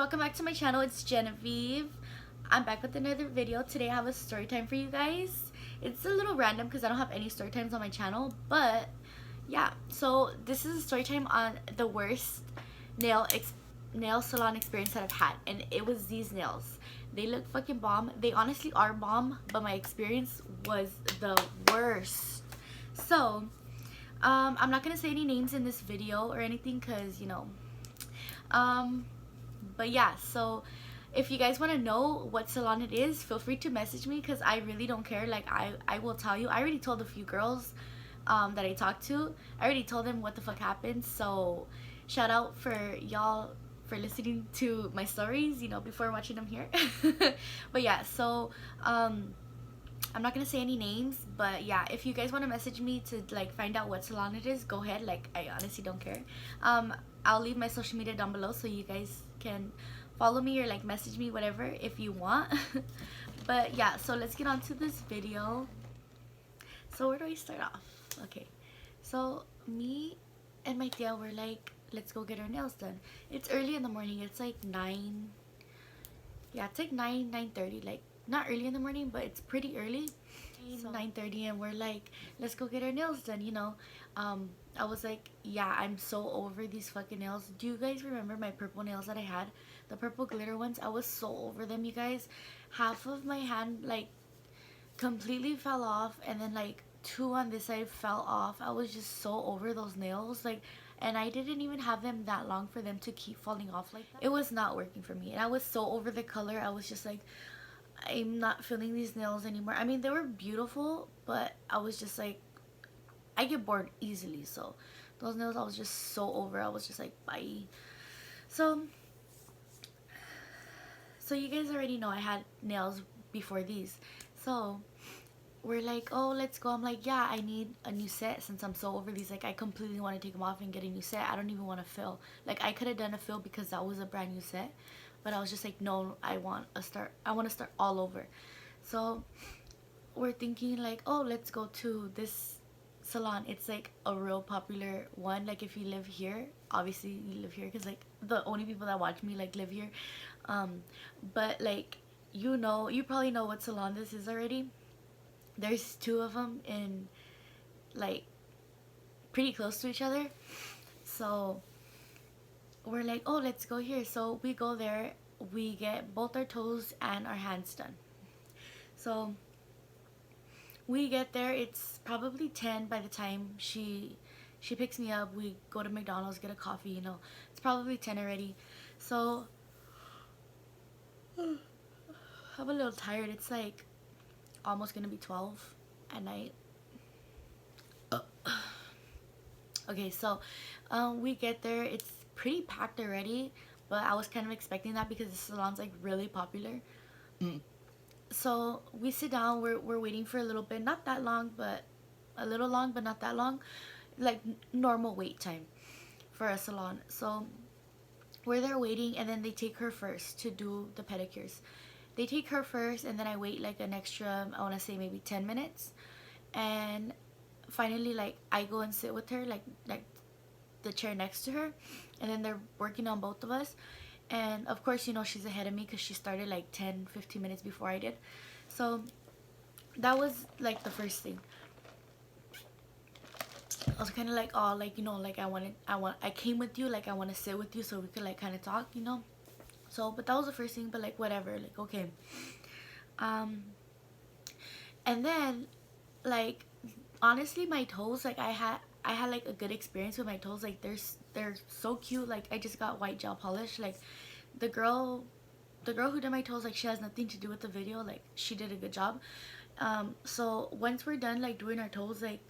welcome back to my channel. It's Genevieve. I'm back with another video. Today I have a story time for you guys. It's a little random because I don't have any story times on my channel, but yeah, so this is a story time on the worst nail salon experience that I've had, and it was these nails. They look fucking bomb. They honestly are bomb, but my experience was the worst. So I'm not gonna say any names in this video or anything because but yeah, so if you guys want to know what salon it is, feel free to message me because I really don't care. Like I will tell you. I already told a few girls that I talked to. I already told them what the fuck happened. So shout out for y'all for listening to my stories, before watching them here. But yeah, so I'm not gonna say any names, but yeah, if you guys want to message me to like find out what salon it is, go ahead. Like, I honestly don't care. I'll leave my social media down below so you guys can follow me or like message me, whatever, if you want. But yeah, so let's get on to this video. So where do I start off? Okay, so me and my tia were like, let's go get our nails done. It's early in the morning. It's like 9. Yeah, it's like 9:30. Like, not early in the morning, but it's pretty early. So 9:30, and we're like, let's go get our nails done. I was like, yeah, I'm so over these fucking nails. Do you guys remember my purple nails that I had, the purple glitter ones? I was so over them, you guys. Half of my hand like completely fell off, and then like 2 on this side fell off. I was just so over those nails, like, and I didn't even have them that long for them to keep falling off like that. It was not working for me, and I was so over the color. I was just like, I'm not feeling these nails anymore. I mean, they were beautiful, but I was just like, I get bored easily. So those nails I was just so over. I was just like, bye. So you guys already know I had nails before these. So we're like, oh, let's go. I'm like, yeah, I need a new set since I'm so over these. Like, I completely want to take them off and get a new set. I don't even want to fill. Like, I could have done a fill because that was a brand new set, but I was just like, no, I want to start all over. So we're thinking like, oh, let's go to this salon. It's like a real popular one. Like, if you live here, obviously you live here because like the only people that watch me like live here. But like, you probably know what salon this is already. There's 2 of them in like pretty close to each other. So we're like, oh, let's go here. So we go there. We get both our toes and our hands done. So we get there. It's probably 10 by the time she picks me up. We go to McDonald's, get a coffee. It's probably 10 already. So I'm a little tired. It's like almost gonna be 12 at night. Okay, so we get there. It's pretty packed already, but I was kind of expecting that because the salon's like really popular. So we sit down. We're waiting for a little bit, not that long, but a little long, but not that long, like normal wait time for a salon. So we're there waiting, and then they take her first to do the pedicures. They take her first, and then I wait like an extra, I want to say maybe 10 minutes, and finally, like, I go and sit with her, like the chair next to her, and then they're working on both of us. And of course, she's ahead of me because she started like 10-15 minutes before I did. So that was like the first thing. I was kind of like, oh, like, like I came with you, like I want to sit with you so we could like kind of talk, So, but that was the first thing, but like whatever, like okay. And then like honestly, my toes, like I had like a good experience with my toes. Like they're so cute. Like, I just got white gel polish. Like the girl who did my toes, like, she has nothing to do with the video. Like, she did a good job. So once we're done like doing our toes, like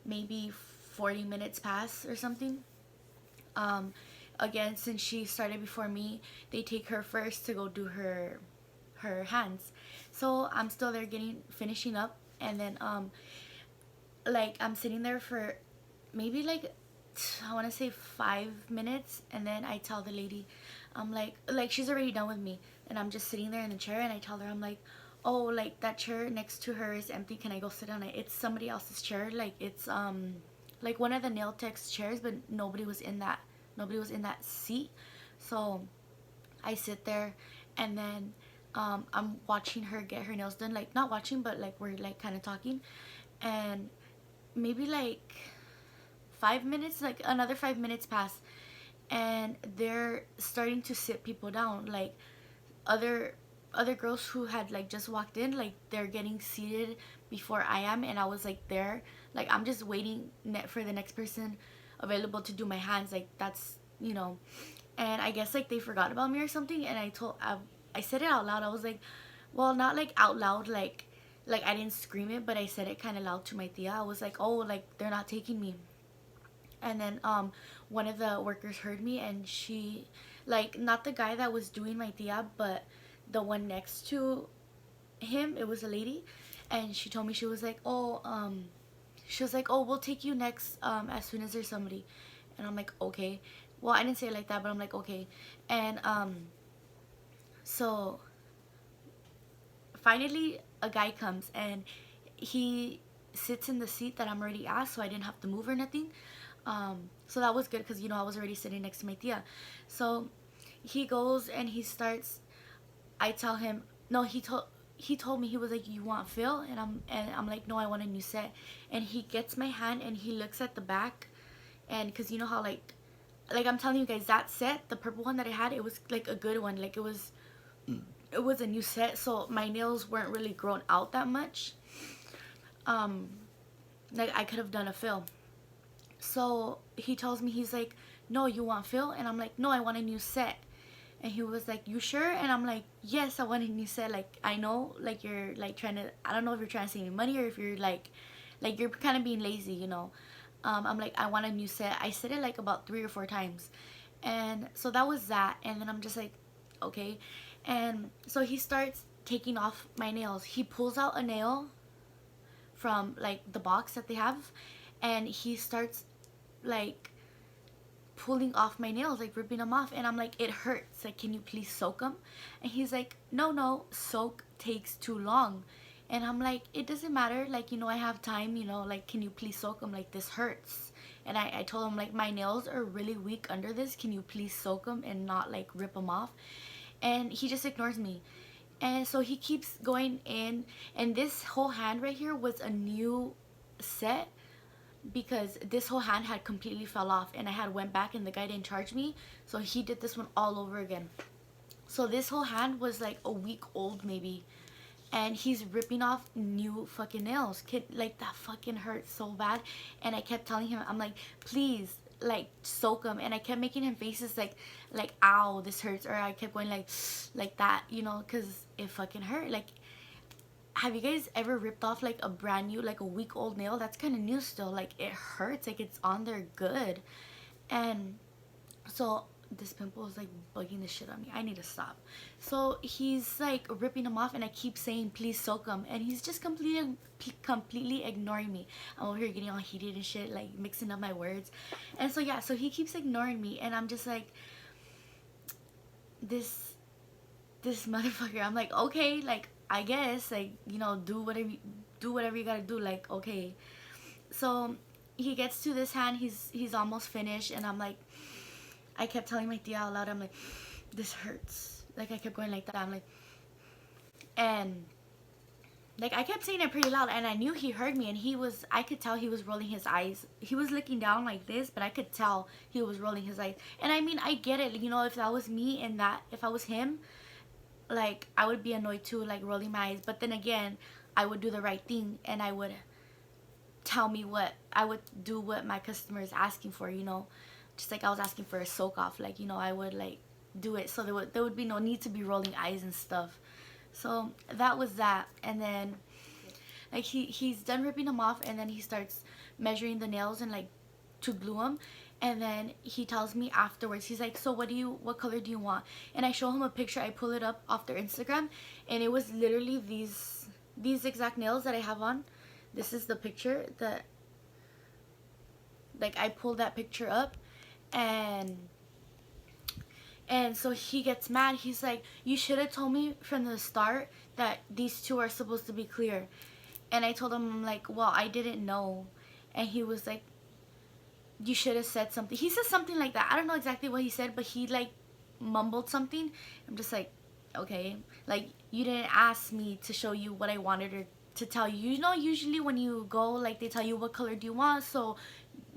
maybe 40 minutes pass or something. Again, since she started before me, they take her first to go do her hands. So I'm still there finishing up, and then like I'm sitting there for maybe like I want to say 5 minutes, and then I tell the lady, I'm like she's already done with me, and I'm just sitting there in the chair, and I tell her, I'm like, oh, like that chair next to her is empty, can I go sit on it? It's somebody else's chair. Like, it's like one of the nail tech's chairs, but nobody was in that seat. So I sit there, and then I'm watching her get her nails done. Like, not watching, but like we're like kind of talking. And maybe like 5 minutes, like another 5 minutes pass, and they're starting to sit people down. Like, other girls who had like just walked in, like they're getting seated before I am, and I was like there, like I'm just waiting for the next person available to do my hands. Like, that's, and I guess like they forgot about me or something. And I said it out loud. I was like, well, not like out loud, like I didn't scream it, but I said it kind of loud to my tia. I was like, oh, like they're not taking me. And then one of the workers heard me, and she, like, not the guy that was doing my tia, but the one next to him, it was a lady. And she told me, she was like, oh, we'll take you next as soon as there's somebody. And I'm like, okay. Well, I didn't say it like that, but I'm like, okay. And so finally a guy comes, and he sits in the seat that I'm already at, so I didn't have to move or nothing. So that was good, because I was already sitting next to my tia. So he goes and he starts, I tell him, no, he told me, he was like, you want fill? And I'm like, no, I want a new set. And he gets my hand and he looks at the back, and because you know how like I'm telling you guys, that set, the purple one that I had, it was like a good one. Like, it was a new set, so my nails weren't really grown out that much. Like, I could have done a fill. So he tells me, he's like, no, you want fill? And I'm like, no, I want a new set. And he was like, you sure? And I'm like, yes, I want a new set. Like, I know, like, you're like trying to, I don't know if you're trying to save me money, or if you're like you're kind of being lazy. I'm like, I want a new set. I said it like about 3 or 4 times. And so that was that. And then I'm just like, okay. And so he starts taking off my nails. He pulls out a nail from like the box that they have, and he starts like pulling off my nails, like ripping them off. And I'm like, it hurts, like, can you please soak them? And he's like, no, soak takes too long. And I'm like, it doesn't matter, like, I have time, like, can you please soak them? Like, this hurts. And I told him, like, my nails are really weak under this, can you please soak them and not like rip them off? And he just ignores me. And so he keeps going in, and this whole hand right here was a new set, because this whole hand had completely fell off, and I had went back and the guy didn't charge me, so he did this one all over again. So this whole hand was like a week old maybe, and he's ripping off new fucking nails. Kid, like, that fucking hurt so bad. And I kept telling him, I'm like, please, like, soak them. And I kept making him faces like ow, this hurts. Or I kept going like that, because it fucking hurt. Like, have you guys ever ripped off like a brand new, like a week old nail? That's kind of new still. Like, it hurts, like it's on there good. And so this pimple is like bugging the shit on me. I need to stop. So he's like ripping them off, and I keep saying, please soak them, and he's just completely ignoring me. I'm over here getting all heated and shit, like mixing up my words. And so yeah, so he keeps ignoring me, and I'm just like, this motherfucker. I'm like, okay, like, I guess, like, do whatever you gotta do, like, okay. So he gets to this hand, he's almost finished, and I'm like, I kept telling my tia out loud, I'm like, this hurts. Like, I kept going like that. I'm like, and like, I kept saying it pretty loud, and I knew he heard me, and I could tell he was rolling his eyes. He was looking down like this, but I could tell he was rolling his eyes. And I mean, I get it, if that was me, and if I was him, like, I would be annoyed too, like rolling my eyes. But then again, I would do the right thing, and I would do what my customer is asking for, just like I was asking for a soak off, like, I would like do it, so there would be no need to be rolling eyes and stuff. So that was that. And then like he's done ripping them off, and then he starts measuring the nails and like to glue them. And then he tells me afterwards, he's like, so what color do you want? And I show him a picture. I pull it up off their Instagram, and it was literally these exact nails that I have on. This is the picture that, like, I pulled that picture up. And so he gets mad. He's like, you should have told me from the start that these two are supposed to be clear. And I told him, I'm like, well, I didn't know. And he was like, you should have said something. He said something like that. I don't know exactly what he said, but he like mumbled something. I'm just like, okay, like you didn't ask me to show you what I wanted or to tell you. You know, usually when you go, like they tell you what color do you want, so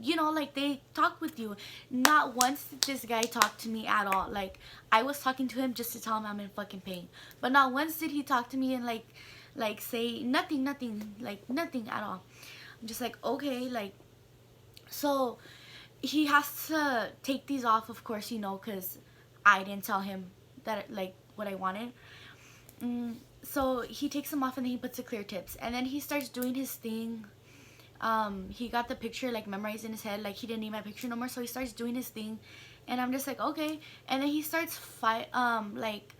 you know, like they talk with you. Not once did this guy talk to me at all. Like I was talking to him just to tell him I'm in fucking pain, but not once did he talk to me and like say nothing, like nothing at all. I'm just like, okay, like, so he has to take these off, of course, you know, because I didn't tell him that, like, what I wanted. So he takes them off and then he puts the clear tips, and then he starts doing his thing. He got the picture like memorized in his head, like he didn't need my picture no more, so he starts doing his thing, and I'm just like, okay. And then he starts like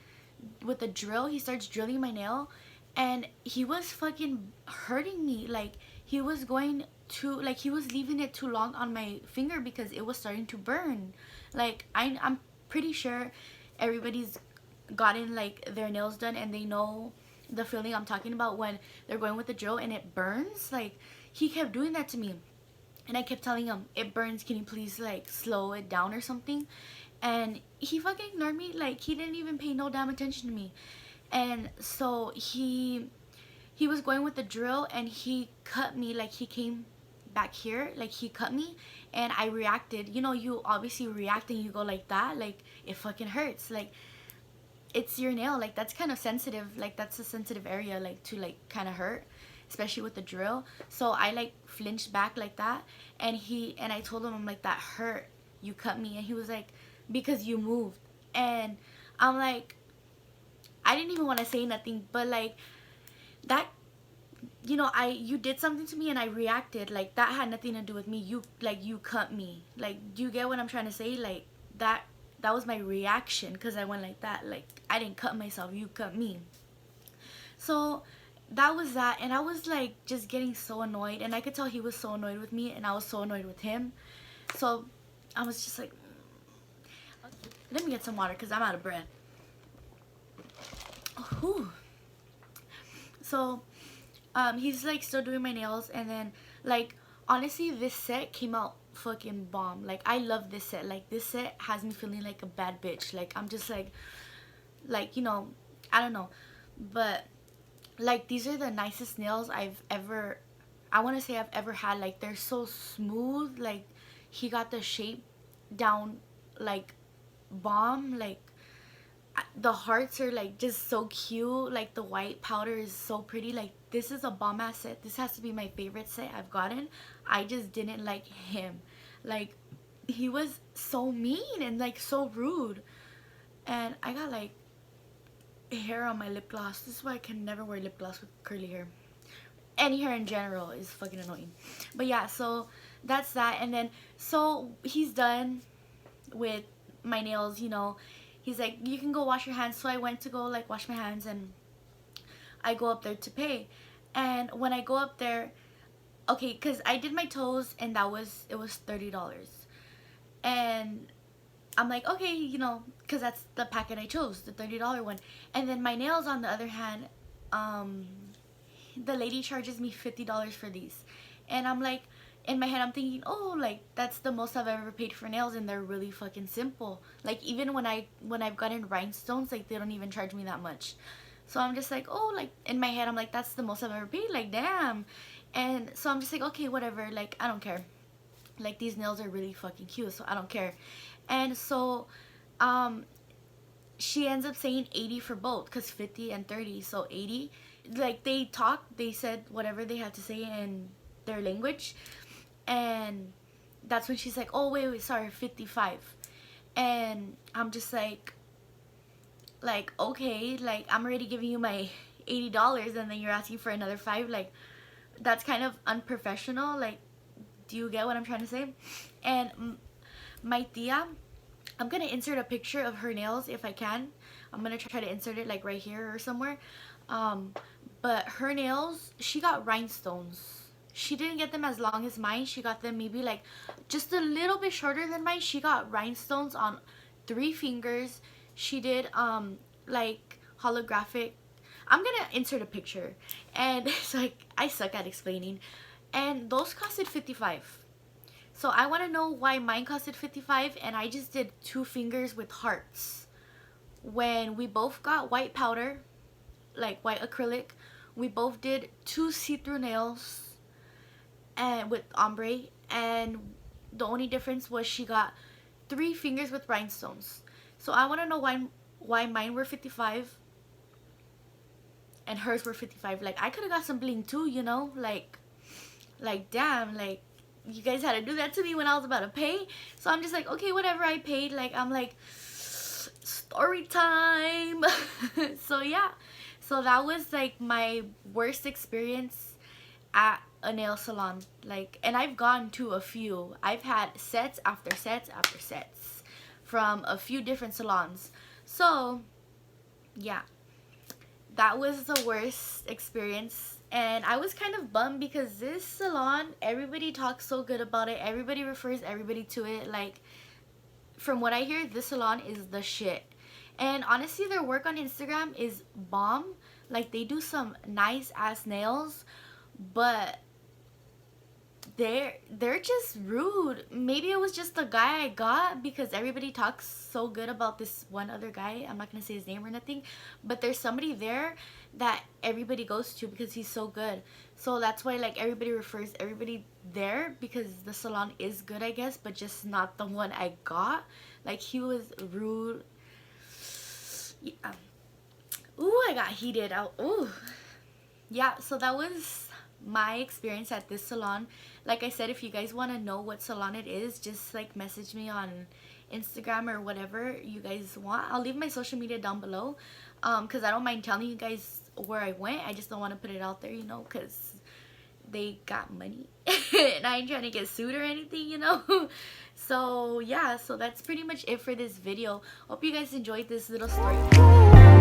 with the drill, he starts drilling my nail, and he was fucking hurting me. Like he was going to, like he was leaving it too long on my finger because it was starting to burn. Like I'm pretty sure everybody's gotten like their nails done and they know the feeling I'm talking about when they're going with the drill and it burns. Like he kept doing that to me, and I kept telling him it burns, can you please like slow it down or something. And he fucking ignored me. Like he didn't even pay no damn attention to me. And so he was going with the drill and he cut me. Like he came back here, like he cut me, and I reacted. You know, you obviously react and you go like that, like it fucking hurts. Like it's your nail, like that's kind of sensitive, like that's a sensitive area, like to like kind of hurt, especially with the drill. So I like flinched back like that, and I told him, I'm like, that hurt, you cut me. And he was like, because you moved. And I'm like, I didn't even want to say nothing, but like that, you know, you did something to me and I reacted. Like that had nothing to do with me. You cut me. Like, do you get what I'm trying to say? Like that was my reaction because I went like that. Like I didn't cut myself, you cut me. So that was that, and I was like just getting so annoyed, and I could tell he was so annoyed with me and I was so annoyed with him. So I was just like, let me get some water because I'm out of breath. Whew. So he's like still doing my nails, and then like honestly this set came out fucking bomb. Like I love this set. Like this set has me feeling like a bad bitch. Like I'm just like you know, I don't know, but like these are the nicest nails I want to say I've ever had. Like they're so smooth. Like he got the shape down like bomb. Like the hearts are like just so cute. Like the white powder is so pretty. Like this is a bomb ass set. This has to be my favorite set I've gotten. I just didn't like him. Like he was so mean and like so rude, and I got like hair on my lip gloss. This is why I can never wear lip gloss with curly hair. Any hair in general is fucking annoying. But yeah, so that's that. And then so he's done with my nails, you know. He's like, you can go wash your hands. So I went to go like wash my hands, and I go up there to pay. And when I go up there, okay, because I did my toes and it was $30. And I'm like, okay, you know, because that's the packet I chose, the $30 one. And then my nails, on the other hand, the lady charges me $50 for these. And I'm like, in my head I'm thinking, oh, like that's the most I've ever paid for nails, and they're really fucking simple. Like even when I've gotten rhinestones, like they don't even charge me that much. So I'm just like, oh, like in my head I'm like, that's the most I've ever paid, like damn. And so I'm just like, okay, whatever, like I don't care. Like these nails are really fucking cute, so I don't care. And so she ends up saying 80 for both, because 50 and 30, so 80. Like they said whatever they had to say in their language, and that's when she's like, oh wait, sorry, 55. And I'm just like okay, like I'm already giving you my $80 and then you're asking for another 5. Like that's kind of unprofessional. Like, do you get what I'm trying to say? And my tia, I'm gonna insert a picture of her nails if I can. I'm gonna try to insert it like right here or somewhere. But her nails, she got rhinestones. She didn't get them as long as mine. She got them maybe like just a little bit shorter than mine. She got rhinestones on 3 fingers. She did like holographic. I'm gonna insert a picture, and it's like I suck at explaining. And those costed 55. So I want to know why mine costed 55 and I just did 2 fingers with hearts. when we both got white powder, like white acrylic. We both did 2 see-through nails and with ombre, and the only difference was she got 3 fingers with rhinestones. So I want to know why mine were 55 and hers were 55. Like, I could have got some bling too, you know? Like damn, like, you guys had to do that to me when I was about to pay. So I'm just like, okay, whatever, I paid. Like, I'm like, story time. So yeah, so that was like my worst experience at a nail salon. Like, and I've gone to a few. I've had sets after sets after sets from a few different salons. So yeah, that was the worst experience. And I was kind of bummed because this salon, everybody talks so good about it. Everybody refers everybody to it. Like, from what I hear, this salon is the shit. And honestly, their work on Instagram is bomb. Like, they do some nice ass nails, but they're just rude. Maybe it was just the guy I got because everybody talks so good about this one other guy. I'm not gonna say his name or nothing, but there's somebody there that everybody goes to because he's so good. So that's why, like, everybody refers everybody there because the salon is good, I guess, but just not the one I got. Like, he was rude. Yeah. Ooh, I got heated out. Ooh. Yeah, so that was my experience at this salon. Like I said, if you guys want to know what salon it is, just like message me on Instagram or whatever you guys want. I'll leave my social media down below, because I don't mind telling you guys where I went. I just don't want to put it out there, you know, because they got money and I ain't trying to get sued or anything, you know. So yeah, so that's pretty much it for this video. Hope you guys enjoyed this little story.